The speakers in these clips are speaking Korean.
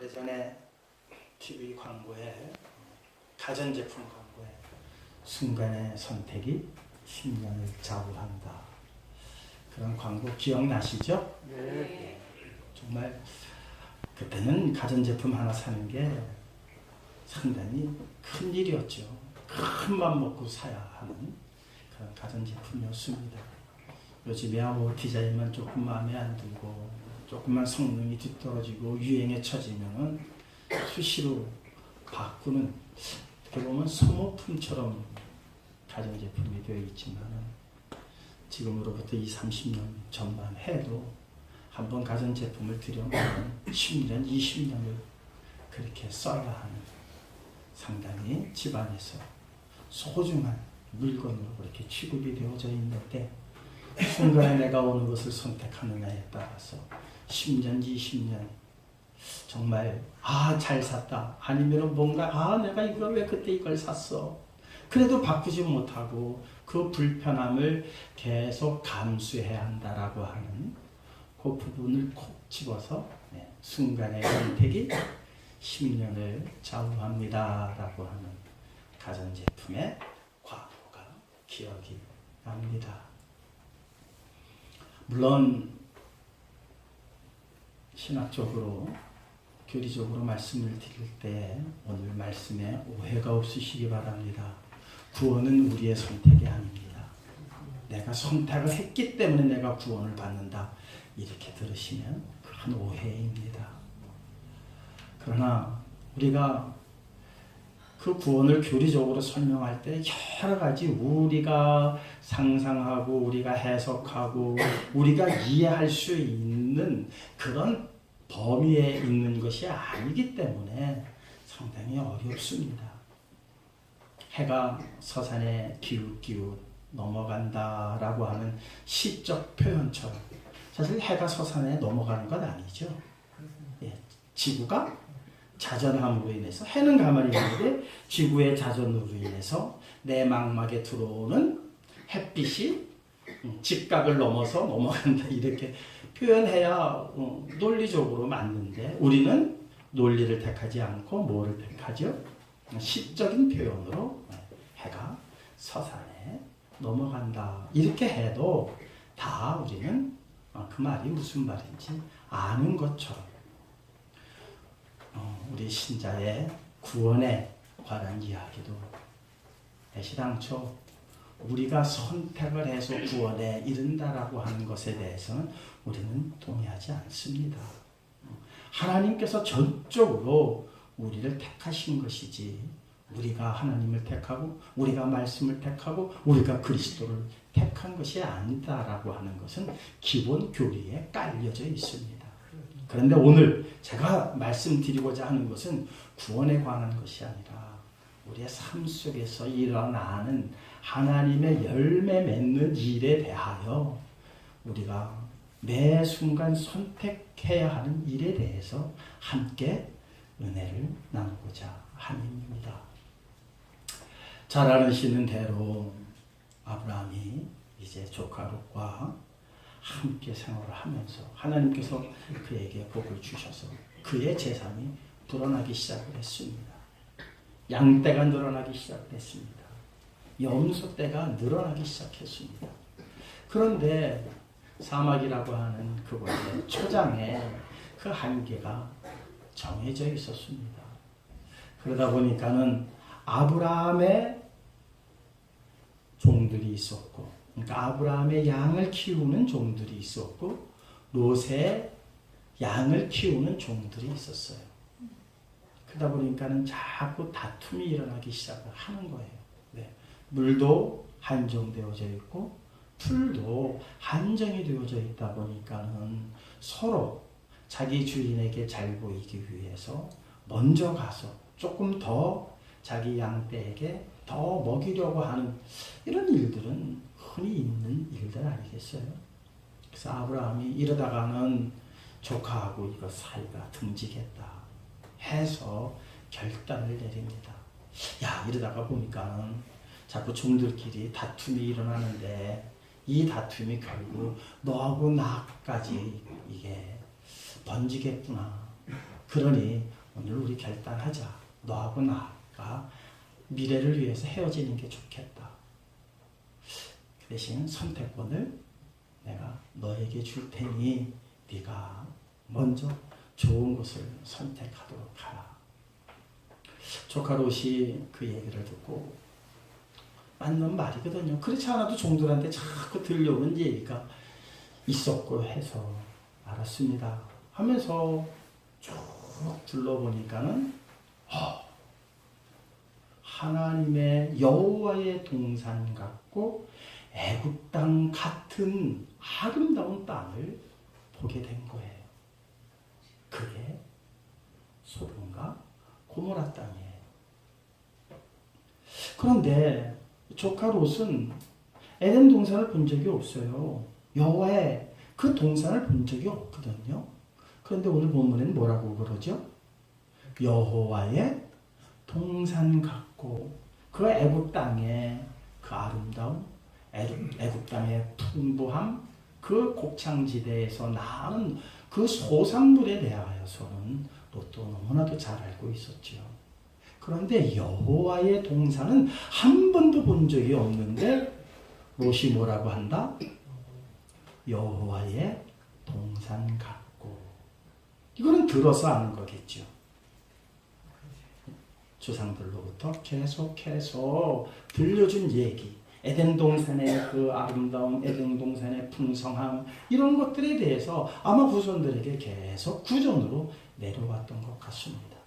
예전에 TV 광고에 가전제품 광고에 순간의 선택이 10년을 좌우한다. 그런 광고 기억나시죠? 네. 정말 그때는 가전제품 하나 사는 게 상당히 큰 일이었죠. 큰 맘 먹고 사야 하는 그런 가전제품이었습니다. 요즘에야 뭐 디자인만 조금 마음에 안 들고 조금만 성능이 뒤떨어지고 유행에 처지면은 수시로 바꾸는, 어떻게 보면 소모품처럼 가전제품이 되어 있지만 지금으로부터 20-30년 전만 해도 한번 가전제품을 들여놓으면 10년, 20년을 그렇게 써야 하는, 상당히 집안에서 소중한 물건으로 그렇게 취급이 되어져 있는데, 순간에 내가 어느 것을 선택하느냐에 따라서 10년, 20년 정말 잘 샀다, 아니면 뭔가 내가 이걸 왜 그때 이걸 샀어, 그래도 바꾸지 못하고 그 불편함을 계속 감수해야 한다라고 하는 그 부분을 콕 집어서 순간의 선택이 10년을 좌우합니다 라고 하는 가전제품의 광고가 기억이 납니다. 물론 신학적으로 교리적으로 말씀을 드릴 때 오늘 말씀에 오해가 없으시기 바랍니다. 구원은 우리의 선택이 아닙니다. 내가 선택을 했기 때문에 내가 구원을 받는다, 이렇게 들으시면 큰 오해입니다. 그러나 우리가 그 구원을 교리적으로 설명할 때 여러 가지 우리가 상상하고 우리가 해석하고 우리가 이해할 수 있는 그런 범위에 있는 것이 아니기 때문에 상당히 어렵습니다. 해가 서산에 기웃기웃 넘어간다라고 하는 시적 표현처럼 사실 해가 서산에 넘어가는 건 아니죠. 지구가 자전함으로 인해서, 해는 가만히 있는데 지구의 자전으로 인해서 내막막에 들어오는 햇빛이 직각을 넘어서 넘어간다, 이렇게 표현해야 논리적으로 맞는데, 우리는 논리를 택하지 않고 뭐를 택하죠? 시적인 표현으로 해가 서산에 넘어간다, 이렇게 해도 다 우리는 그 말이 무슨 말인지 아는 것처럼 우리 신자의 구원에 관한 이야기도 애시당초 우리가 선택을 해서 구원에 이른다라고 하는 것에 대해서는 우리는 동의하지 않습니다. 하나님께서 전적으로 우리를 택하신 것이지, 우리가 하나님을 택하고 우리가 말씀을 택하고 우리가 그리스도를 택한 것이 아니다라고 하는 것은 기본 교리에 깔려져 있습니다. 그런데 오늘 제가 말씀드리고자 하는 것은 구원에 관한 것이 아니라 우리의 삶 속에서 일어나는 하나님의 열매 맺는 일에 대하여 우리가 매 순간 선택해야 하는 일에 대해서 함께 은혜를 나누고자 함입니다. 잘 아시는 대로 아브라함이 이제 조카 롯과 함께 생활을 하면서 하나님께서 그에게 복을 주셔서 그의 재산이 불어나기 시작을 했습니다. 양떼가 늘어나기 시작했습니다. 염소떼가 늘어나기 시작했습니다. 그런데 사막이라고 하는 그곳의 초장에 그 한계가 정해져 있었습니다. 그러다 보니까는 아브라함의 종들이 있었고, 그러니까 아브라함의 양을 키우는 종들이 있었고, 롯의 양을 키우는 종들이 있었어요. 그러다 보니까는 자꾸 다툼이 일어나기 시작을 하는 거예요. 물도 한정되어져 있고 풀도 한정이 되어져 있다 보니까는 서로 자기 주인에게 잘 보이기 위해서 먼저 가서 조금 더 자기 양떼에게 더 먹이려고 하는 이런 일들은 흔히 있는 일들 아니겠어요? 그래서 아브라함이 이러다가는 조카하고 이거 사이가 등지겠다 해서 결단을 내립니다. 이러다가 보니까는 자꾸 종들끼리 다툼이 일어나는데 이 다툼이 결국 너하고 나까지 이게 번지겠구나. 그러니 오늘 우리 결단하자. 너하고 나가 미래를 위해서 헤어지는 게 좋겠다. 그 대신 선택권을 내가 너에게 줄 테니 네가 먼저 좋은 곳을 선택하도록 하라. 조카 롯이 그 얘기를 듣고 맞는 말이거든요. 그렇지 않아도 종들한테 자꾸 들려오는 얘기가 있었고 해서 알았습니다 하면서 쭉 둘러보니까는 하나님의 여호와의 동산 같고 애굽 땅 같은 아름다운 땅을 보게 된 거예요. 그게 소돔과 고모라 땅이에요. 그런데 조카 롯은 에덴 동산을 본 적이 없어요. 여호와의 그 동산을 본 적이 없거든요. 그런데 오늘 본문에는 뭐라고 그러죠? 여호와의 동산 같고 그 애굽 땅의 그 아름다움, 애굽 땅의 풍부함, 그 곡창지대에서 나는 그 소산물에 대하여서는 롯도 너무나도 잘 알고 있었죠. 그런데 여호와의 동산은 한 번도 본 적이 없는데 롯이 뭐라고 한다? 여호와의 동산 같고. 이거는 들어서 아는 거겠죠. 조상들로부터 계속해서 들려준 얘기, 에덴 동산의 그 아름다움, 에덴 동산의 풍성함, 이런 것들에 대해서 아마 후손들에게 계속 구전으로 내려왔던 것 같습니다.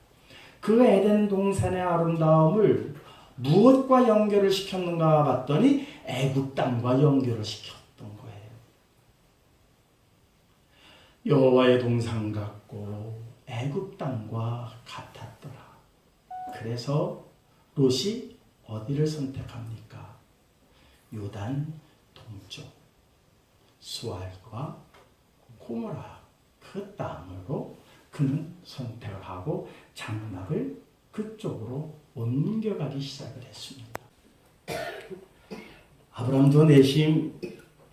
그 에덴 동산의 아름다움을 무엇과 연결을 시켰는가 봤더니 애굽 땅과 연결을 시켰던 거예요. 여호와의 동산 같고 애굽 땅과 같았더라. 그래서 롯이 어디를 선택합니까? 요단 동쪽 수알과 고모라 그 땅으로 그는 선택을 하고 장막을 그쪽으로 옮겨가기 시작을 했습니다. 아브라함도 내심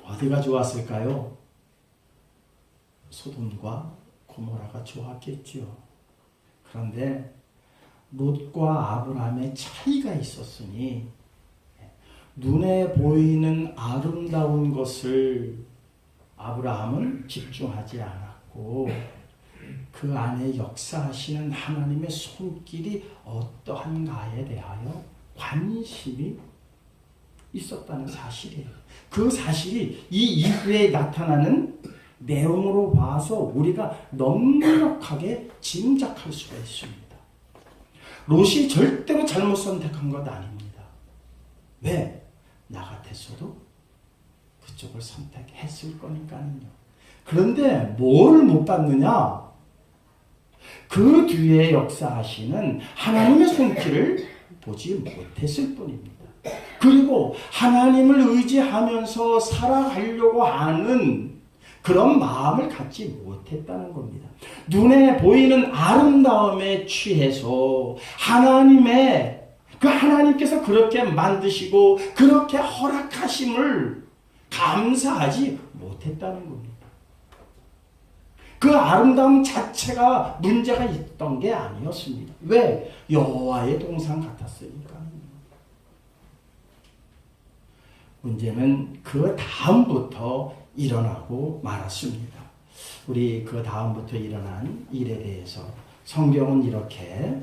어디가 좋았을까요? 소돔과 고모라가 좋았겠지요. 그런데 롯과 아브라함의 차이가 있었으니 눈에 보이는 아름다운 것을 아브라함은 집중하지 않았고 그 안에 역사하시는 하나님의 손길이 어떠한가에 대하여 관심이 있었다는 사실이에요. 그 사실이 이 이후에 나타나는 내용으로 봐서 우리가 넉넉하게 짐작할 수가 있습니다. 롯이 절대로 잘못 선택한 것 아닙니다. 왜? 나 같았어도 그쪽을 선택했을 거니까요. 그런데 뭘 못 봤느냐? 그 뒤에 역사하시는 하나님의 손길을 보지 못했을 뿐입니다. 그리고 하나님을 의지하면서 살아가려고 하는 그런 마음을 갖지 못했다는 겁니다. 눈에 보이는 아름다움에 취해서 하나님께서 그렇게 만드시고 그렇게 허락하심을 감사하지 못했다는 겁니다. 그 아름다움 자체가 문제가 있던 게 아니었습니다. 왜? 여호와의 동산 같았으니까. 문제는 그 다음부터 일어나고 말았습니다. 우리 그 다음부터 일어난 일에 대해서 성경은 이렇게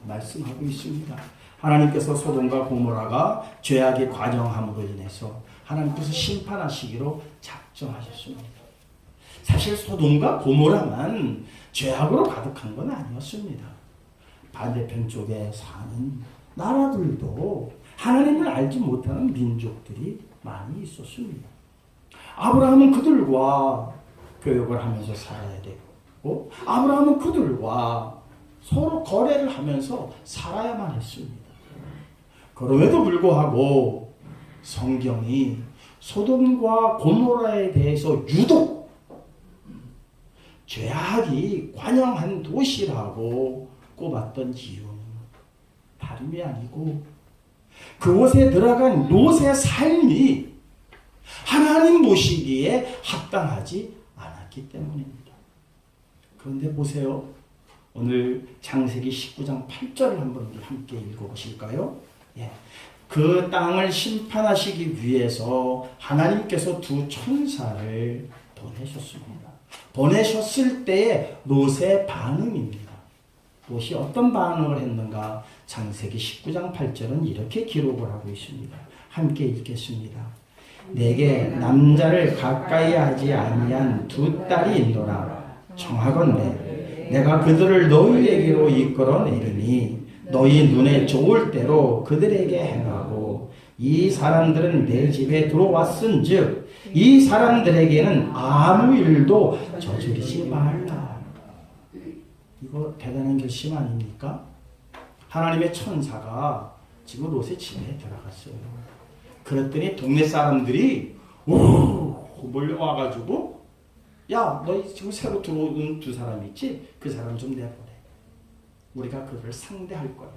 말씀하고 있습니다. 하나님께서 소돔과 고모라가 죄악의 과정함으로 인해서 하나님께서 심판하시기로 작정하셨습니다. 사실 소돔과 고모라만 죄악으로 가득한 건 아니었습니다. 반대편 쪽에 사는 나라들도 하나님을 알지 못하는 민족들이 많이 있었습니다. 아브라함은 그들과 교역을 하면서 살아야 되고 아브라함은 그들과 서로 거래를 하면서 살아야만 했습니다. 그럼에도 불구하고 성경이 소돔과 고모라에 대해서 유독 죄악이 관영한 도시라고 꼽았던 이유는 다름이 아니고 그곳에 들어간 롯의 삶이 하나님 보시기에 합당하지 않았기 때문입니다. 그런데 보세요. 오늘 창세기 19장 8절을 한번 우리 함께 읽어보실까요? 예. 그 땅을 심판하시기 위해서 하나님께서 두 천사를 보내셨습니다. 보내셨을 때의 롯의 반응입니다. 롯이 어떤 반응을 했는가? 창세기 19장 8절은 이렇게 기록을 하고 있습니다. 함께 읽겠습니다. 내게 남자를 가까이 하지 아니한 두 딸이 있노라. 청하건대 내가 그들을 너희에게로 이끌어내리니 너희 눈에 좋을 대로 그들에게 행하고 이 사람들은 내 집에 들어왔은즉 이 사람들에게는 아무 일도 저지르지 말라. 이거 대단한 결심 아닙니까? 하나님의 천사가 지금 롯의 집에 들어갔어요. 그랬더니 동네 사람들이 몰려와가지고 야, 너희 지금 새로 들어온 두 사람 있지? 그 사람 좀 내보내. 우리가 그를 상대할 거야.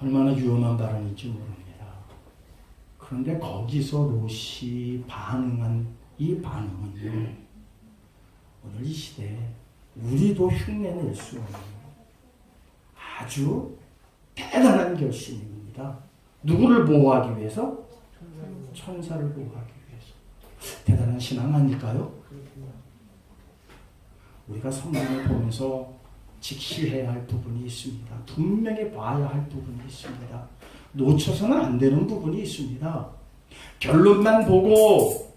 얼마나 위험한 발언인지 모릅니다. 그런데 거기서 롯이 반응한 이 반응은 오늘 이 시대에 우리도 흉내낼 수 없는 아주 대단한 결심입니다. 누구를 보호하기 위해서? 천사를 보호하기 위해서. 대단한 신앙 아닐까요? 우리가 성경을 보면서 직시해야 할 부분이 있습니다. 분명히 봐야 할 부분이 있습니다. 놓쳐서는 안 되는 부분이 있습니다. 결론만 보고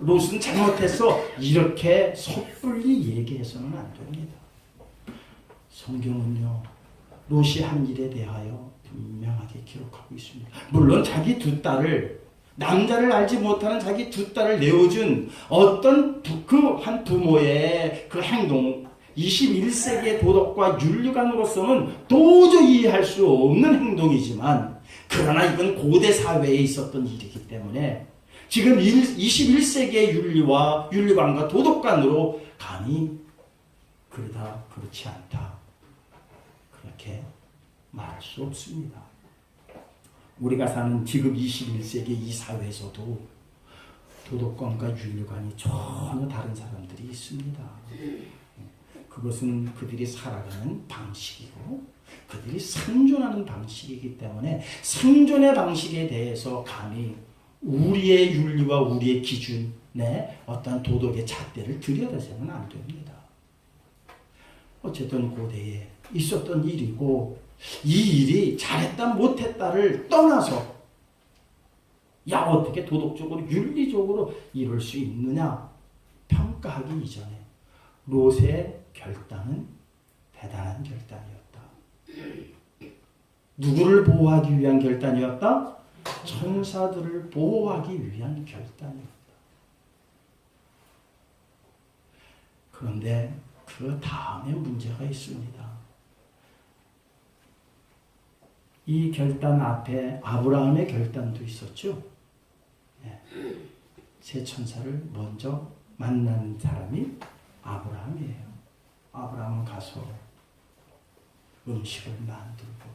롯은 잘못했어 이렇게 섣불리 얘기해서는 안 됩니다. 성경은요 롯이 한 일에 대하여 분명하게 기록하고 있습니다. 물론 자기 두 딸을 남자를 알지 못하는 자기 두 딸을 내어준 어떤 그 한 부모의 그 행동 21세기의 도덕과 윤리관으로서는 도저히 이해할 수 없는 행동이지만 그러나 이건 고대 사회에 있었던 일이기 때문에 지금 21세기의 윤리관과 도덕관으로 감히 그러다 그렇지 않다 그렇게 말할 수 없습니다. 우리가 사는 지금 21세기 이 사회에서도 도덕관과 윤리관이 전혀 다른 사람들이 있습니다. 그것은 그들이 살아가는 방식이고 그들이 생존하는 방식이기 때문에 생존의 방식에 대해서 감히 우리의 윤리와 우리의 기준에 어떤 도덕의 잣대를 들여다서는 안 됩니다. 어쨌든 고대에 있었던 일이고 이 일이 잘했다 못했다를 떠나서 야 어떻게 도덕적으로 윤리적으로 이룰 수 있느냐 평가하기 이전에 롯의 결단은 대단한 결단이었다. 누구를 보호하기 위한 결단이었다? 천사들을 보호하기 위한 결단이었다. 그런데 그 다음에 문제가 있습니다. 이 결단 앞에 아브라함의 결단도 있었죠. 세 천사를 먼저 만난 사람이 아브라함이에요. 아브라함은 가서 음식을 만들고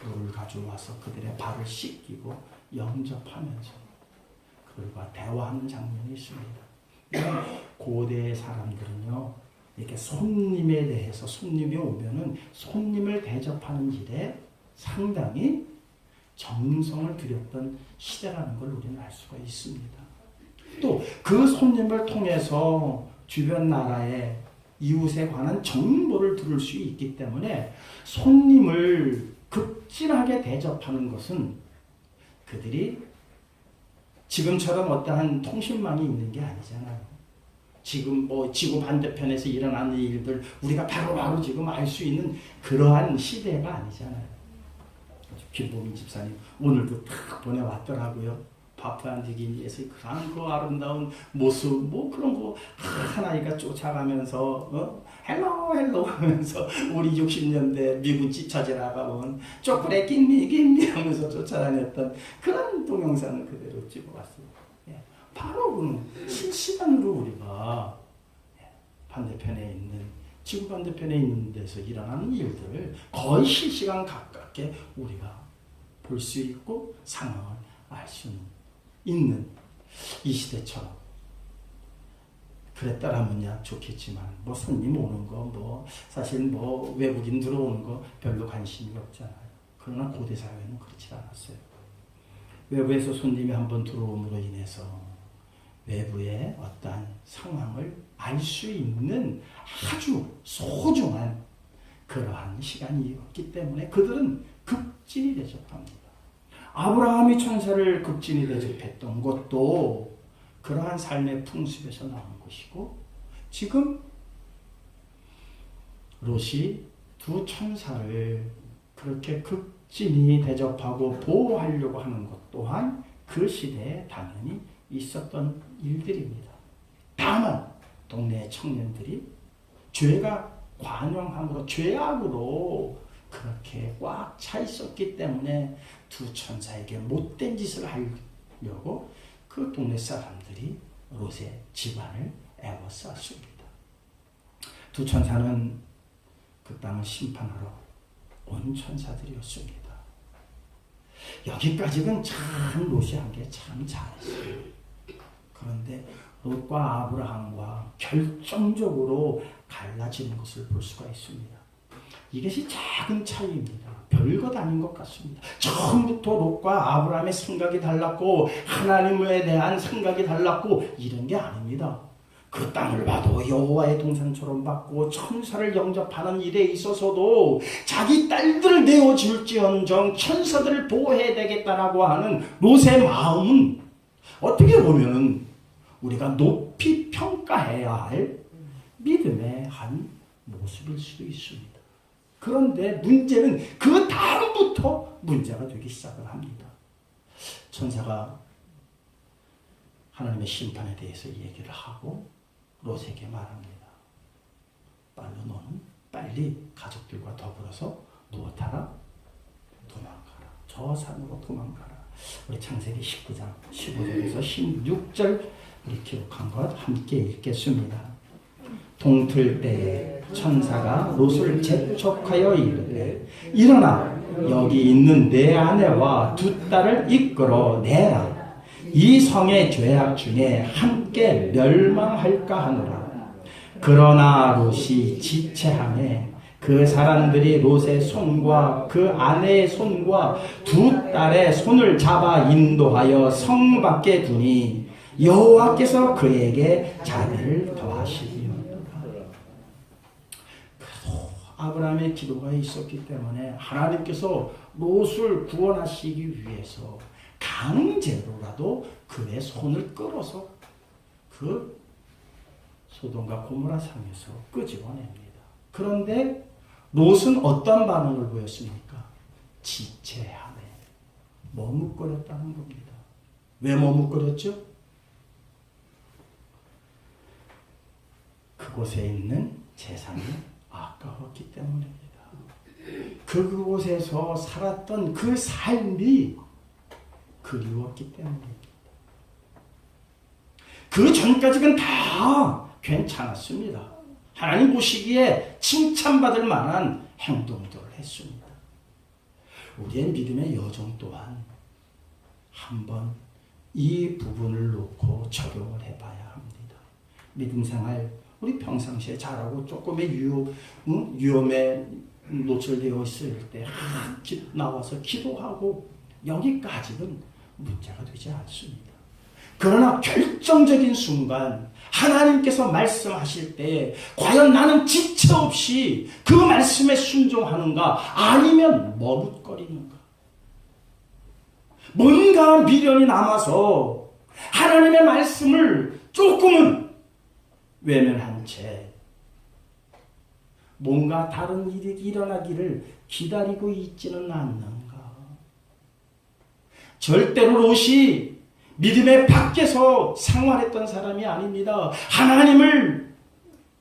물을 가져와서 그들의 발을 씻기고 영접하면서 그들과 대화하는 장면이 있습니다. 고대 사람들은요 이렇게 손님에 대해서 손님이 오면은 손님을 대접하는 일에 상당히 정성을 들였던 시대라는 걸 우리는 알 수가 있습니다. 또 그 손님을 통해서 주변 나라의 이웃에 관한 정보를 들을 수 있기 때문에 손님을 극진하게 대접하는 것은 그들이 지금처럼 어떠한 통신망이 있는 게 아니잖아요. 지금 지구 반대편에서 일어나는 일들 우리가 바로바로 지금 알 수 있는 그러한 시대가 아니잖아요. 김보민 집사님 오늘도 탁 보내왔더라고요. 파푸아뉴기니에서 그 아름다운 모습 그런 거 하나이가 쫓아가면서 헬로 하면서 우리 60년대 미군 찢혀지라가 온 쪼그레 김미 하면서 쫓아다녔던 그런 동영상을 그대로 찍어봤어요. 바로 실시간으로 우리가 반대편에 있는 지구 반대편에 있는 데서 일어나는 일들을 거의 실시간 가깝게 우리가 볼 수 있고 상황을 알 수 있는 이 시대처럼 그랬더라면야 좋겠지만 뭐 손님 오는 거 뭐 사실 뭐 외국인 들어오는 거 별로 관심이 없잖아요. 그러나 고대 사회는 그렇지 않았어요. 외부에서 손님이 한번 들어옴으로 인해서 외부의 어떠한 상황을 알 수 있는 아주 소중한 그러한 시간이었기 때문에 그들은 극진히 대접합니다. 아브라함이 천사를 극진히 대접했던 것도 그러한 삶의 풍습에서 나온 것이고, 지금 롯이 두 천사를 그렇게 극진히 대접하고 보호하려고 하는 것 또한 그 시대에 당연히 있었던 일들입니다. 다만 동네 청년들이 죄가 관영함으로 죄악으로 그렇게 꽉 차 있었기 때문에 두 천사에게 못된 짓을 하려고 그 동네 사람들이 롯의 집안을 애워쌌습니다. 두 천사는 그 땅을 심판하러 온 천사들이었습니다. 여기까지는 참 롯이 한 게 참 잘했어요. 그런데 롯과 아브라함과 결정적으로 갈라지는 것을 볼 수가 있습니다. 이것이 작은 차이입니다. 별것 아닌 것 같습니다. 처음부터 롯과 아브라함의 생각이 달랐고 하나님에 대한 생각이 달랐고 이런 게 아닙니다. 그 땅을 봐도 여호와의 동산처럼 받고 천사를 영접하는 일에 있어서도 자기 딸들을 내어줄지언정 천사들을 보호해야 되겠다라고 하는 롯의 마음은 어떻게 보면 우리가 높이 평가해야 할 믿음의 한 모습일 수도 있습니다. 그런데 문제는 그 다음부터 문제가 되기 시작을 합니다. 천사가 하나님의 심판에 대해서 얘기를 하고 롯에게 말합니다. 너는 빨리 가족들과 더불어서 무엇하라? 도망가라. 저 산으로 도망가라. 우리 창세기 19장 15절에서 16절 우리 기록한 것 함께 읽겠습니다. 동틀 때에 천사가 롯을 재촉하여 이르되 일어나 여기 있는 내 아내와 두 딸을 이끌어 내라. 이 성의 죄악 중에 함께 멸망할까 하노라. 그러나 롯이 지체하매 그 사람들이 롯의 손과 그 아내의 손과 두 딸의 손을 잡아 인도하여 성 밖에 두니 여호와께서 그에게 자비를 더하시리로다. 그래도 아브라함의 기도가 있었기 때문에 하나님께서 롯을 구원하시기 위해서 강제로라도 그의 손을 끌어서 그 소돔과 고모라 상에서 끄집어냅니다. 그런데 롯은 어떤 반응을 보였습니까? 지체하네. 머뭇거렸다는 겁니다. 왜 머뭇거렸죠? 그곳에 있는 재산이 아까웠기 때문입니다. 그곳에서 살았던 그 삶이 그리웠기 때문입니다. 그 전까지는 다 괜찮았습니다. 하나님 보시기에 칭찬받을 만한 행동들을 했습니다. 우리의 믿음의 여정 또한 한번 이 부분을 놓고 적용을 해봐야 합니다. 믿음 생활 우리 평상시에 잘하고 조금의 위험에 노출되어 있을 때 나와서 기도하고 여기까지는 문제가 되지 않습니다. 그러나 결정적인 순간 하나님께서 말씀하실 때 과연 나는 지체 없이 그 말씀에 순종하는가 아니면 머뭇거리는가, 뭔가 미련이 남아서 하나님의 말씀을 조금은 외면한 채 뭔가 다른 일이 일어나기를 기다리고 있지는 않는가. 절대로 롯이 믿음의 밖에서 생활했던 사람이 아닙니다. 하나님을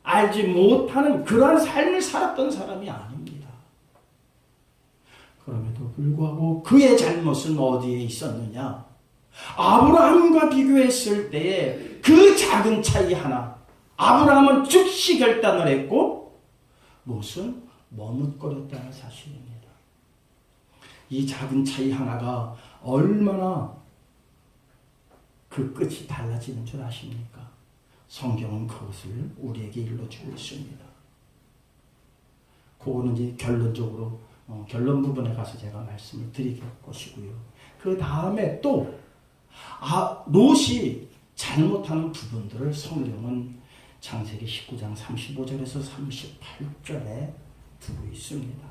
알지 못하는 그러한 삶을 살았던 사람이 아닙니다. 그럼에도 불구하고 그의 잘못은 어디에 있었느냐? 아브라함과 비교했을 때에 그 작은 차이 하나, 아브라함은 즉시 결단을 했고 롯은 머뭇거렸다는 사실입니다. 이 작은 차이 하나가 얼마나 그 끝이 달라지는 줄 아십니까? 성경은 그것을 우리에게 일러주고 있습니다. 그거는 이제 결론적으로 결론 부분에 가서 제가 말씀을 드릴 것이고요. 그 다음에 또 롯이 잘못하는 부분들을 성경은 창세기 19장 35절에서 38절에 두고 있습니다.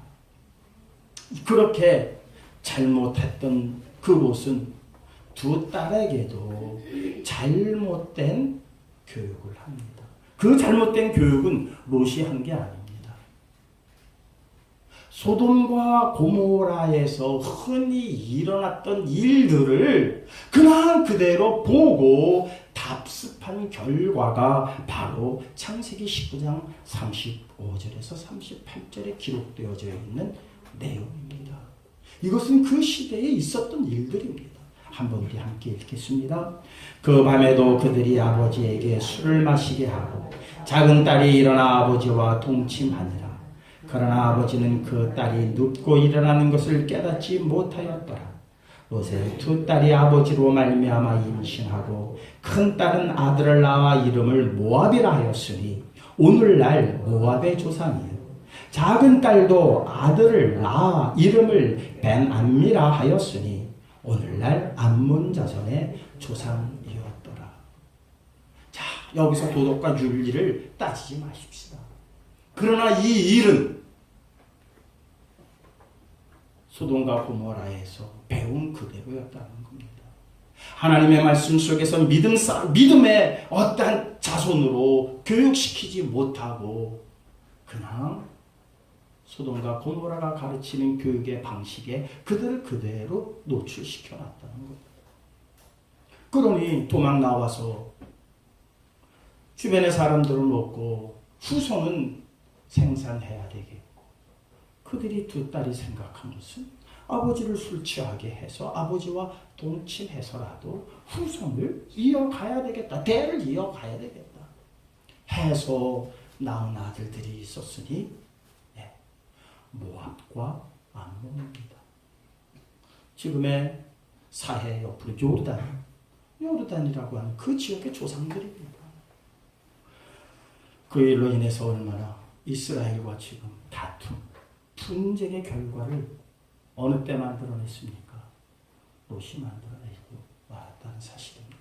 그렇게 잘못했던 그 롯은 두 딸에게도 잘못된 교육을 합니다. 그 잘못된 교육은 롯이 한 게 아닙니다. 소돔과 고모라에서 흔히 일어났던 일들을 그냥 그대로 보고 답습한 결과가 바로 창세기 19장 35절에서 38절에 기록되어져 있는 내용입니다. 이것은 그 시대에 있었던 일들입니다. 한번 우리 함께 읽겠습니다. 그 밤에도 그들이 아버지에게 술을 마시게 하고 작은 딸이 일어나 아버지와 동침하니라. 그러나 아버지는 그 딸이 눕고 일어나는 것을 깨닫지 못하였더라. 롯의 두 딸이 아버지로 말미암아 임신하고 큰 딸은 아들을 낳아 이름을 모압이라 하였으니 오늘날 모압의 조상이요. 작은 딸도 아들을 낳아 이름을 벤암미라 하였으니 오늘날 암몬 자손의 조상이었더라. 자, 여기서 도덕과 윤리를 따지지 마십시다. 그러나 이 일은 소돔과 고모라에서 배운 그대로였다는 겁니다. 하나님의 말씀 속에서 믿음의 어떠한 자손으로 교육시키지 못하고 그냥 소돔과 고모라가 가르치는 교육의 방식에 그들을 그대로 노출시켜 놨다는 겁니다. 그러니 도망 나와서 주변의 사람들을 먹고 후손은 생산해야 되겠고, 그들이 두 딸이 생각한 것은 아버지를 술 취하게 해서 아버지와 동침해서라도 후손을 이어가야 되겠다, 대를 이어가야 되겠다 해서 낳은 아들들이 있었으니 모압과 암몬입니다. 지금의 사해 옆으로 요르단이라고 하는 그 지역의 조상들입니다. 그 일로 인해서 얼마나 이스라엘과 지금 다툼, 분쟁의 결과를 어느 때 만들어냈습니까? 롯이 만들어내고 말았다는 사실입니다.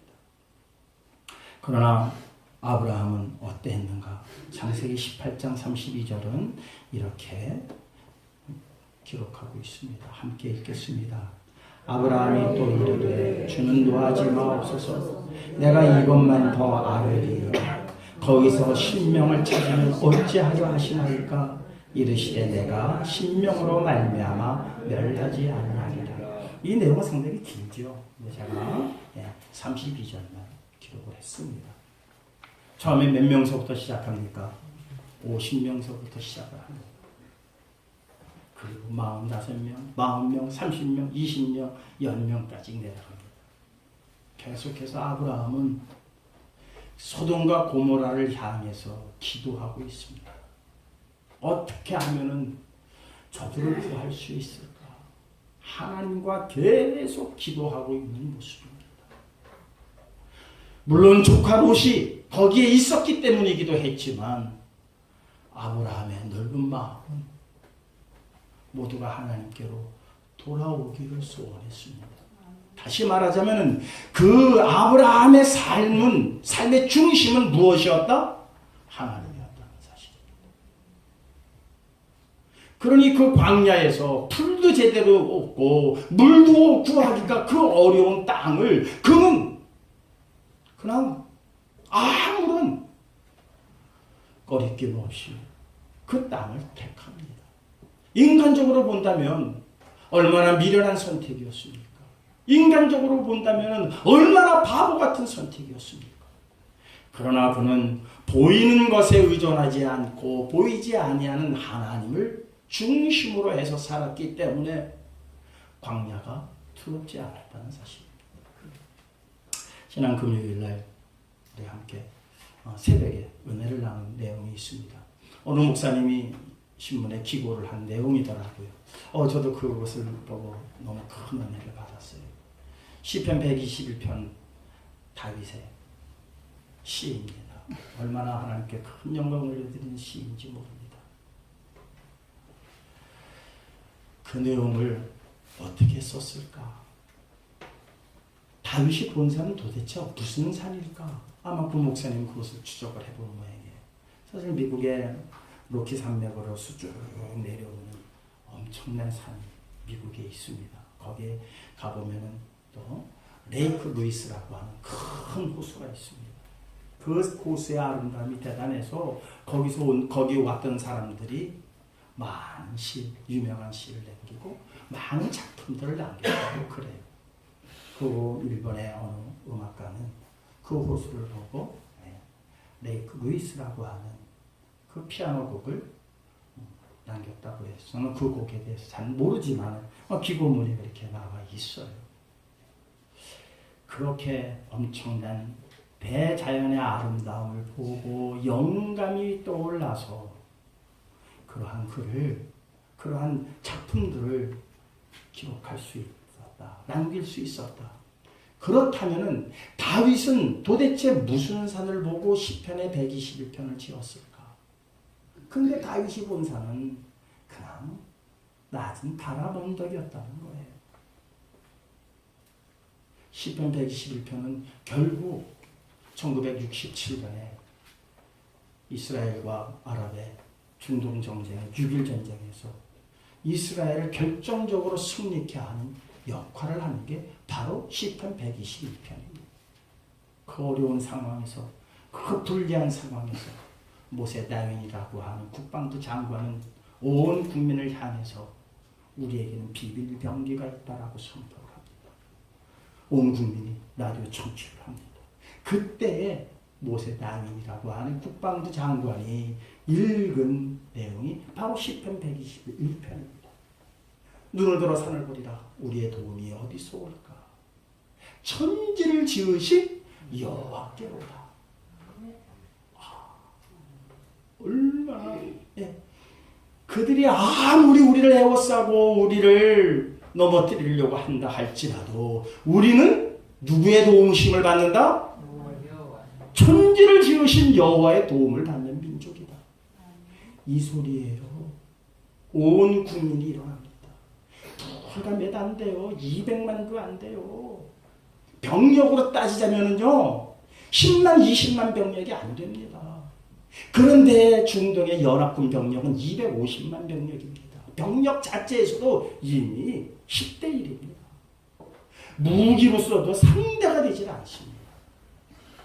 그러나 아브라함은 어땠는가? 창세기 18장 32절은 이렇게 기록하고 있습니다. 함께 읽겠습니다. 아브라함이 또 이르되 주는 노하지 마옵소서. 내가 이것만 더 알으리. 거기서 신명을 찾으면 어찌하려 하시나이까? 이르시되 내가 신명으로 말미암아 멸하지 아니하리라. 이 내용은 상당히 길죠. 제가 32절만 기록을 했습니다. 처음에 몇 명서부터 시작합니까? 50명서부터 시작을 합니다. 그리고 45명, 40명, 30명, 20명, 10명까지 내려갑니다. 계속해서 아브라함은 소돔과 고모라를 향해서 기도하고 있습니다. 어떻게 하면은 저들을 구할 수 있을까? 하나님과 계속 기도하고 있는 모습입니다. 물론 조카 롯이 거기에 있었기 때문이기도 했지만 아브라함의 넓은 마음은 모두가 하나님께로 돌아오기를 소원했습니다. 다시 말하자면 그 아브라함의 삶의 중심은 무엇이었다? 하나님이었다는 사실입니다. 그러니 그 광야에서 풀도 제대로 없고 물도 구하기가 그 어려운 땅을 그는 그냥 아무런 거리낌 없이 그 땅을 택합니다. 인간적으로 본다면 얼마나 미련한 선택이었습니까? 인간적으로 본다면 얼마나 바보 같은 선택이었습니까? 그러나 그는 보이는 것에 의존하지 않고 보이지 아니하는 하나님을 중심으로 해서 살았기 때문에 광야가 두렵지 않았다는 사실입니다. 지난 금요일날 우리 함께 새벽에 은혜를 나눈 내용이 있습니다. 어느 목사님이 신문에 기고를 한 내용이더라고요. 저도 그것을 보고 너무 큰 은혜를 받았어요. 시편 121편 다윗의 시입니다. 얼마나 하나님께 큰 영광을 드리는 시인지 모릅니다. 그 내용을 어떻게 썼을까? 다윗이 본 산은 도대체 무슨 산일까? 아마 그 목사님 그것을 추적을 해보는 모양이에요. 사실 미국의 로키 산맥으로 쭉 내려오는 엄청난 산이 미국에 있습니다. 거기에 가보면은 또 레이크 루이스라고 하는 큰 호수가 있습니다. 그 호수의 아름다움이 대단해서 거기 왔던 사람들이 많은 유명한 시를 남기고 많은 작품들을 남겼다고 그래요. 그 일본의 어느 음악가는 그 호수를 보고 레이크 루이스라고 하는 그 피아노 곡을 남겼다고 해서 저는 그 곡에 대해서 잘 모르지만 기고문이 그렇게 나와 있어요. 그렇게 엄청난 대자연의 아름다움을 보고 영감이 떠올라서 그러한 작품들을 기록할 수 있었다. 남길 수 있었다. 그렇다면은 다윗은 도대체 무슨 산을 보고 시편의 121편을 지었을까? 근데 다윗이 본 산은 그냥 낮은 다람 언덕이었다는 거예요. 시편 121편은 결국 1967년에 이스라엘과 아랍의 중동 전쟁, 6.1 전쟁에서 이스라엘을 결정적으로 승리케 하는 역할을 하는 게 바로 시편 121편입니다. 그 어려운 상황에서, 그 불리한 상황에서 모세 다윈이라고 하는 국방부 장관은 온 국민을 향해서 우리에게는 비밀병기가 있다라고 선포를 합니다. 온 국민이 라디오 청취를 합니다. 그때에 모세 다윈이라고 하는 국방부 장관이 읽은 내용이 바로 시편 121편입니다. 눈을 들어 산을 보리라. 우리의 도움이 어디서 올까? 천지를 지으신 여호와께로다. 얼마나 그들이 아무리 우리를 에워싸고 우리를 넘어뜨리려고 한다 할지라도 우리는 누구의 도움심을 받는다? 천지를 지으신 여호와의 도움을 받는 민족이다. 이 소리예요. 온 국민이 일어납니다. 불과 몇 안 돼요. 200만도 안 돼요. 병력으로 따지자면요 10만, 20만 병력이 안 됩니다. 그런데 중동의 연합군 병력은 250만 병력입니다. 병력 자체에서도 이미 10대 1입니다. 무기로서도 상대가 되질 않습니다.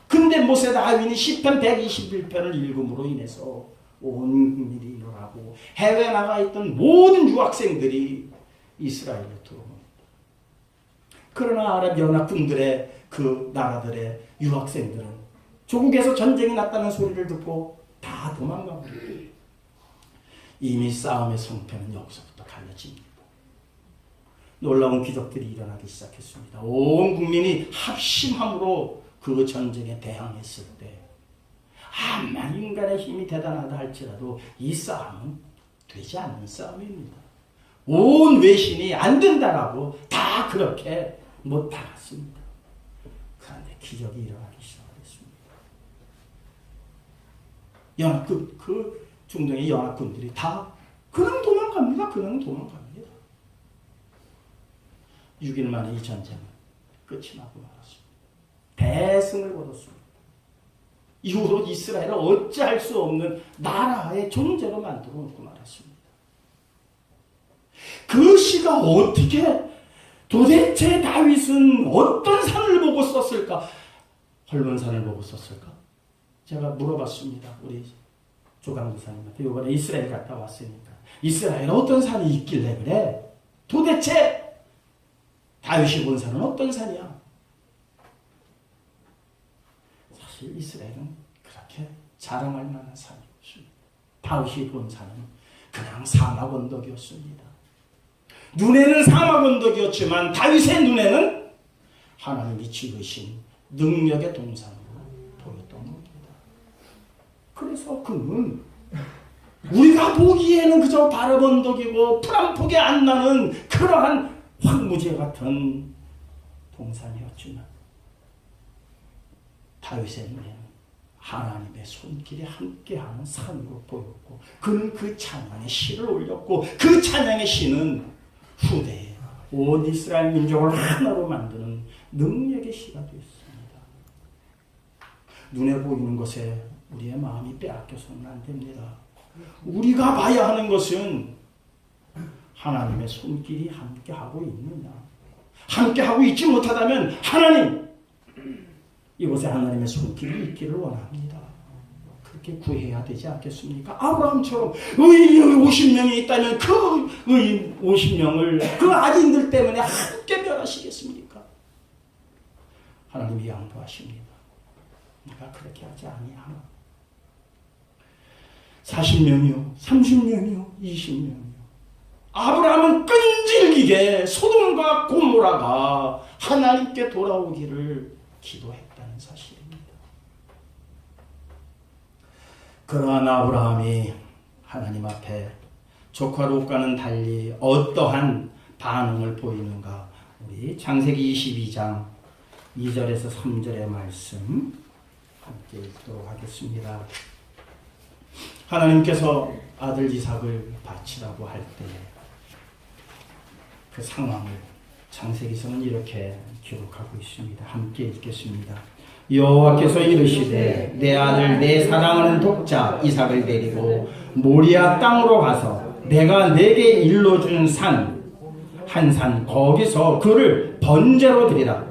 근데 모세 다윈이 시편 121편을 읽음으로 인해서 온 국민이 일어나고 해외에 나가 있던 모든 유학생들이 이스라엘로 들어옵니다. 그러나 아랍 연합군들의 그 나라들의 유학생들은 조국에서 전쟁이 났다는 소리를 듣고 다 도망갑니다. 이미 싸움의 성패는 여기서부터 갈려집니다. 놀라운 기적들이 일어나기 시작했습니다. 온 국민이 합심함으로 그 전쟁에 대항했을 때 아무리 인간의 힘이 대단하다 할지라도 이 싸움은 되지 않는 싸움입니다. 온 외신이 안 된다라고 다 그렇게 못 박았습니다. 그런데 기적이 일어나기 시작했습니다. 그 중동의 연합군들이 다 그냥 도망갑니다. 그냥 도망갑니다. 6일 만에 이 전쟁은 끝이 나고 말았습니다. 대승을 거뒀습니다. 이후로 이스라엘을 어찌할 수 없는 나라의 존재로 만들어 놓고 말았습니다. 그 시가 어떻게 도대체 다윗은 어떤 산을 보고 썼을까? 헐몬산을 보고 썼을까? 제가 물어봤습니다. 우리 조강부사님한테 이번에 이스라엘 갔다 왔으니까 이스라엘에 어떤 산이 있길래 그래? 도대체 다윗이 본 산은 어떤 산이야? 사실 이스라엘은 그렇게 자랑할 만한 산이 없습니다. 다윗이 본 산은 그냥 사막 언덕이었습니다. 눈에는 사막 언덕이었지만 다윗의 눈에는 하나님이 지으신 능력의 동산으로 보였던 겁니다. 그래서 그는 우리가 보기에는 그저 바람 언덕이고 풀 한 폭이 안 나는 그러한 황무지 같은 동산이었지만 다윗의 눈에는 하나님의 손길이 함께하는 산으로 보였고 그는 그 찬양의 시를 올렸고 그 찬양의 시는 후대에 온 이스라엘 민족을 하나로 만드는 능력의 시가 되었습니다. 눈에 보이는 것에 우리의 마음이 빼앗겨서는 안 됩니다. 우리가 봐야 하는 것은 하나님의 손길이 함께하고 있느냐. 함께하고 있지 못하다면 하나님, 이곳에 하나님의 손길이 있기를 원합니다. 그렇게 구해야 되지 않겠습니까? 아브라함처럼 의인이 50명이 있다면 그 의인 50명을 그 악인들 때문에 함께 멸하시겠습니까? 하나님이 양보하십니다. 내가 그렇게 하지 아니하나. 40명이요, 30명이요, 20명이요. 아브라함은 끈질기게 소돔과 고모라가 하나님께 돌아오기를 기도했다는 사실입니다. 그러한 아브라함이 하나님 앞에 조카 롯과는 달리 어떠한 반응을 보이는가? 우리 창세기 22장 2절에서 3절의 말씀 함께 읽도록 하겠습니다. 하나님께서 아들 이삭을 바치라고 할 때 그 상황을 창세기서는 이렇게 기록하고 있습니다. 함께 읽겠습니다. 여호와께서 이르시되 내 아들 내 사랑하는 독자 이삭을 데리고 모리아 땅으로 가서 내가 내게 일러준 한 산 거기서 그를 번제로 드리라.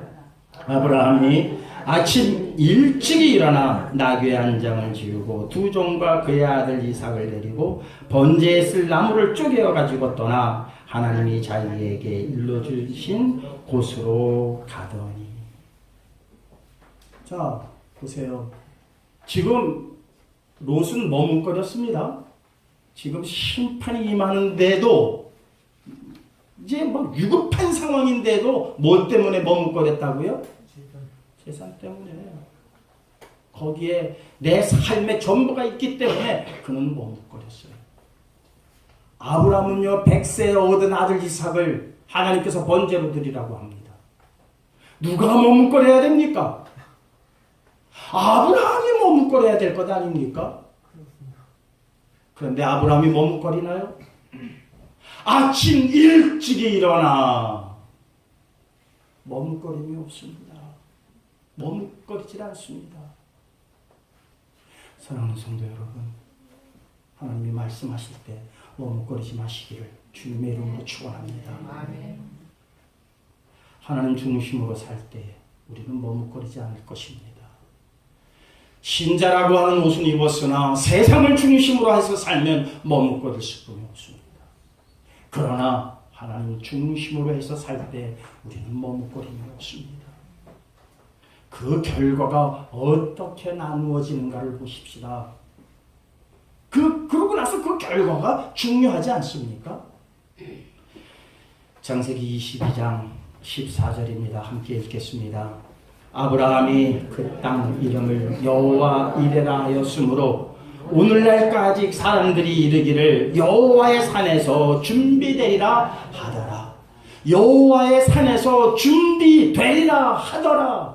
아브라함이 아침 일찍이 일어나 나귀의 한 장을 지우고 두 종과 그의 아들 이삭을 데리고 번제에 쓸 나무를 쪼개어 가지고 떠나 하나님이 자기에게 일러주신 곳으로 가더니. 자, 보세요. 지금 롯은 머뭇거렸습니다. 지금 심판이 임하는데도 이제 막 위급한 상황인데도 뭐 때문에 머뭇거렸다고요? 재산 때문에. 거기에 내 삶의 전부가 있기 때문에 그는 머뭇거렸어요. 아브라함은요 100세에 얻은 아들 이삭을 하나님께서 번제로 드리라고 합니다. 누가 머뭇거려야 됩니까? 아브라함이 머뭇거려야 될 것 아닙니까? 그런데 아브라함이 머뭇거리나요? 아침 일찍이 일어나. 머뭇거림이 없습니다. 머뭇거리질 않습니다. 사랑하는 성도 여러분, 하나님이 말씀하실 때 머뭇거리지 마시기를 주님의 이름으로 축원합니다. 하나님 중심으로 살 때 우리는 머뭇거리지 않을 것입니다. 신자라고 하는 옷은 입었으나 세상을 중심으로 해서 살면 머뭇거릴 수밖에 없습니다. 그러나 하나님 중심으로 해서 살 때 우리는 머뭇거림이 없습니다. 그 결과가 어떻게 나누어지는가를 보십시다. 그러고 나서 그 결과가 중요하지 않습니까? 창세기 22장 14절입니다. 함께 읽겠습니다. 아브라함이 그 땅 이름을 여호와 이레라 하였으므로 오늘날까지 사람들이 이르기를 여호와의 산에서 준비되리라 하더라. 여호와의 산에서 준비되리라 하더라.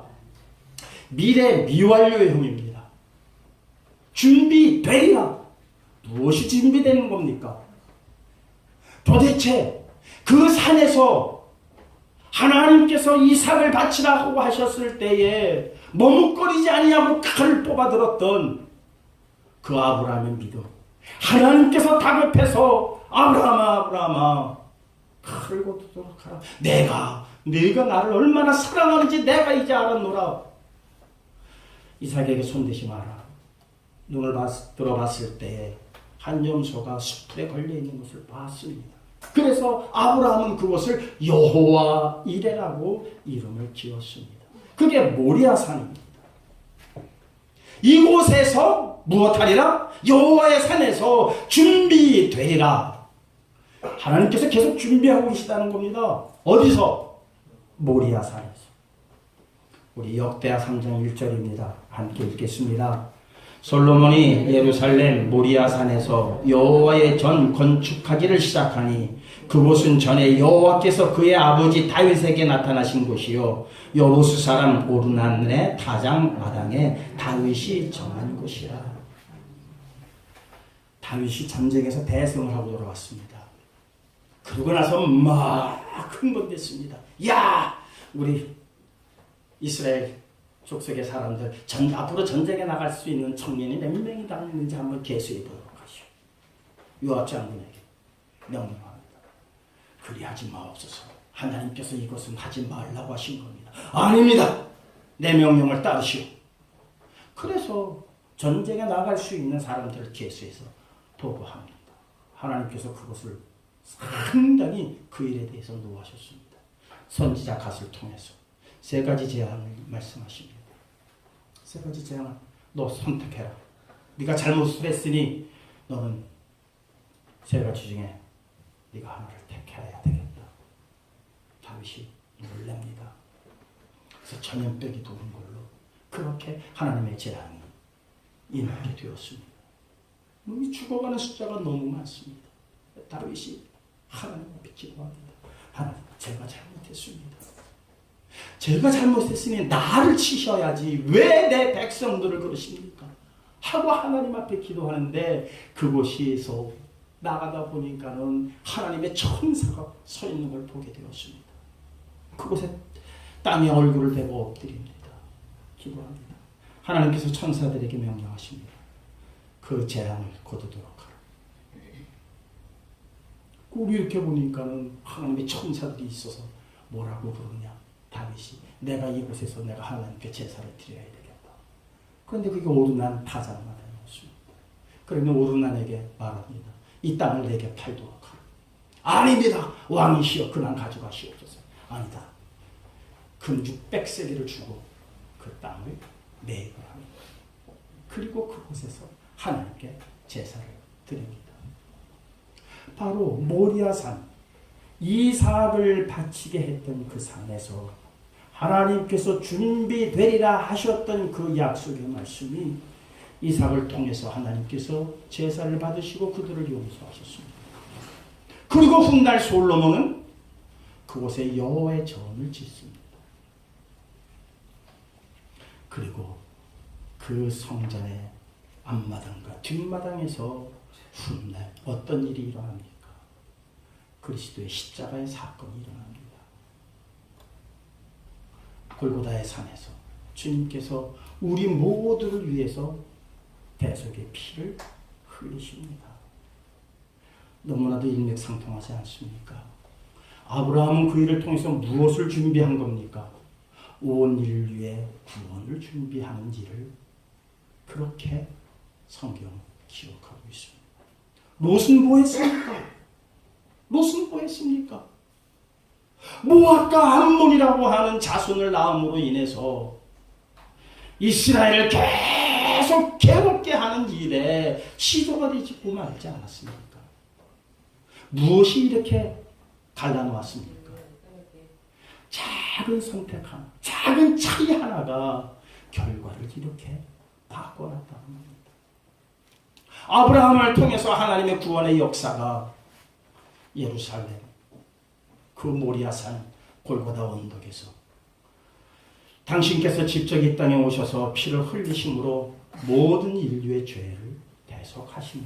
미래 미완료형입니다. 준비되리라. 무엇이 준비되는 겁니까? 도대체 그 산에서 하나님께서 이삭을 바치라고 하셨을 때에 머뭇거리지 아니하고 칼을 뽑아들었던 그 아브라함의 믿음. 하나님께서 다급해서 아브라함아 칼을 고도록 하라. 네가 나를 얼마나 사랑하는지 내가 이제 알았노라. 이삭에게 손대지 마라. 눈을 들어봤을 때 한 염소가 숯불에 걸려있는 것을 봤습니다. 그래서 아브라함은 그것을 여호와 이레라고 이름을 지었습니다. 그게 모리아산입니다. 이곳에서 무엇하리라? 여호와의 산에서 준비되리라. 하나님께서 계속 준비하고 계시다는 겁니다. 어디서? 모리아산에서. 우리 역대하 3장 1절입니다. 함께 읽겠습니다. 솔로몬이 예루살렘 모리아산에서 여호와의 전 건축하기를 시작하니 그곳은 전에 여호와께서 그의 아버지 다윗에게 나타나신 곳이요 여부스 사람 오르난의 타장 마당에 다윗이 정한 곳이라. 다윗이 전쟁에서 대성을 하고 돌아왔습니다. 그러고 나서 막 흥분됐습니다. 야, 우리 이스라엘 족속의 사람들 앞으로 전쟁에 나갈 수 있는 청년이 몇 명이 다 있는지 한번 계수해 보도록 하시오. 요압 장군에게 명령합니다. 그리하지 마옵소서. 하나님께서 이것은 하지 말라고 하신 겁니다. 아닙니다. 내 명령을 따르시오. 그래서 전쟁에 나갈 수 있는 사람들을 계수해서 보고합니다. 하나님께서 그것을 상당히 그 일에 대해서 노하셨습니다. 선지자 갓을 통해서 세 가지 제안을 말씀하십니다. 세 가지 제안을 너 선택해라. 네가 잘못을 했으니 너는 세 가지 중에 네가 하나를 택해야 되겠다. 다윗이 놀랍니다. 그래서 전염병이 도는 걸로 그렇게 하나님의 재앙이 임하게 되었습니다. 죽어가는 숫자가 너무 많습니다. 다윗이 하나님 앞에 기도합니다. 하나님, 제가 잘못했습니다. 제가 잘못했으니 나를 치셔야지 왜 내 백성들을 그러십니까? 하고 하나님 앞에 기도하는데 그곳에서 나가다 보니까는 하나님의 천사가 서 있는 걸 보게 되었습니다. 그곳에 땅에 얼굴을 대고 엎드립니다. 기도합니다. 하나님께서 천사들에게 명령하십니다. 그 재앙을 거두도록 하라. 우리 이렇게 보니까는 하나님의 천사들이 있어서 뭐라고 그러냐? 다윗이 내가 이곳에서 내가 하나님께 제사를 드려야 되겠다. 그런데 그게 오르난 타작마당이었습니다. 그러면 오르난에게 말합니다. 이 땅을 내게 팔도록 하라. 아닙니다. 왕이시여 그만 가져가시옵소서. 아니다. 금죽 100세기를 주고 그 땅을 매입을 합니다. 그리고 그곳에서 하나님께 제사를 드립니다. 바로 모리아산, 이삭을 바치게 했던 그 산에서 하나님께서 준비되리라 하셨던 그 약속의 말씀이 이삭을 통해서 하나님께서 제사를 받으시고 그들을 용서하셨습니다. 그리고 훗날 솔로몬은 그곳에 여호와의 전을 짓습니다. 그리고 그 성전의 앞마당과 뒷마당에서 훗날 어떤 일이 일어납니까? 그리스도의 십자가의 사건이 일어납니다. 골고다의 산에서 주님께서 우리 모두를 위해서 대속의 피를 흘리십니다. 너무나도 일맥상통하지 않습니까? 아브라함은 그 일을 통해서 무엇을 준비한 겁니까? 온 인류의 구원을 준비하는 일을 그렇게 성경 기록하고 있습니다. 롯은 뭐 했습니까? 롯은 뭐 했습니까? 모압과 암몬이라고 하는 자손을 낳음으로 인해서 이스라엘을 계속 괴롭게 하는 일에 시도가 되지 말지 않았습니까? 무엇이 이렇게 갈라놓았습니까? 작은 선택 하나, 작은 차이 하나가 결과를 이렇게 바꿔놨다는 겁니다. 아브라함을 통해서 하나님의 구원의 역사가 예루살렘, 그 모리아산 골고다 언덕에서 당신께서 직접 이 땅에 오셔서 피를 흘리심으로 모든 인류의 죄를 대속하시는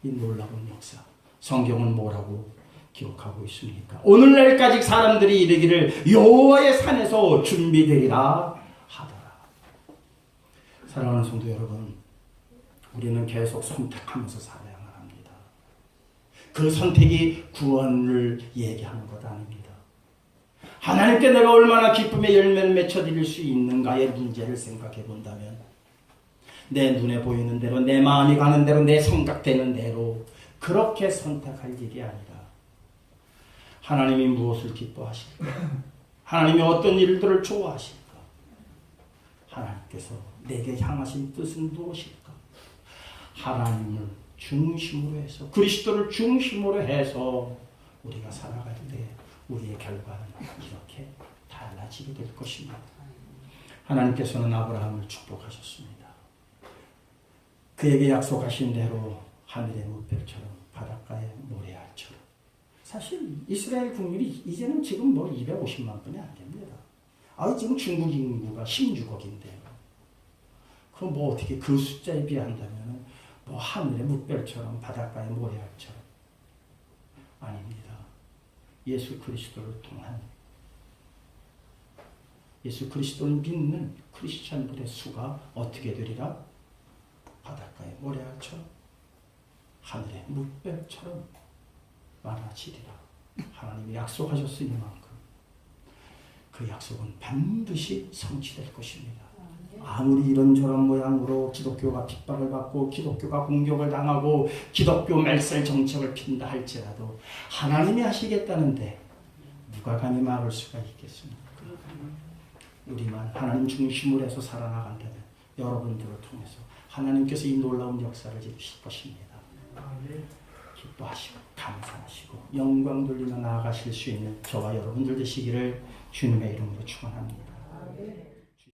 이 놀라운 역사, 성경은 뭐라고 기록하고 있습니까? 오늘날까지 사람들이 이르기를 여호와의 산에서 준비되리라 하더라. 사랑하는 성도 여러분, 우리는 계속 선택하면서 살아야만 합니다. 그 선택이 구원을 얘기하는 것 아닙니다. 하나님께 내가 얼마나 기쁨의 열매를 맺혀드릴 수 있는가의 문제를 생각해 본다면 내 눈에 보이는 대로, 내 마음이 가는 대로, 내 생각되는 대로 그렇게 선택할 일이 아니라 하나님이 무엇을 기뻐하실까? 하나님이 어떤 일들을 좋아하실까? 하나님께서 내게 향하신 뜻은 무엇일까? 하나님을 중심으로 해서, 그리스도를 중심으로 해서 우리가 살아갈 때 우리의 결과는 이렇게 달라지게 될 것입니다. 하나님께서는 아브라함을 축복하셨습니다. 그에게 약속하신 대로 하늘의 물결처럼 바닷가의 모래알처럼. 사실 이스라엘 국민이 이제는 지금 뭐 250만 분이 안 됩니다. 지금 중국 인구가 16억인데요. 그럼 뭐 어떻게 그 숫자에 비한다면 뭐 하늘의 물결처럼 바닷가의 모래알처럼. 아닙니다. 예수 그리스도를 통한 예수 그리스도를 믿는 크리스찬들의 수가 어떻게 되리라? 바닷가의 모래알처럼 하늘의 물결처럼 많아지리라. 하나님이 약속하셨으니만큼 그 약속은 반드시 성취될 것입니다. 아무리 이런저런 모양으로 기독교가 핍박을 받고 기독교가 공격을 당하고 기독교 멸살 정책을 핀다 할지라도 하나님이 하시겠다는데 누가 감히 막을 수가 있겠습니까? 우리만 하나님 중심으로 해서 살아나간다면 여러분들을 통해서 하나님께서 이 놀라운 역사를 이루실 것입니다. 기뻐하시고 감사하시고 영광 돌리며 나아가실 수 있는 저와 여러분들 되시기를 주님의 이름으로 축원합니다.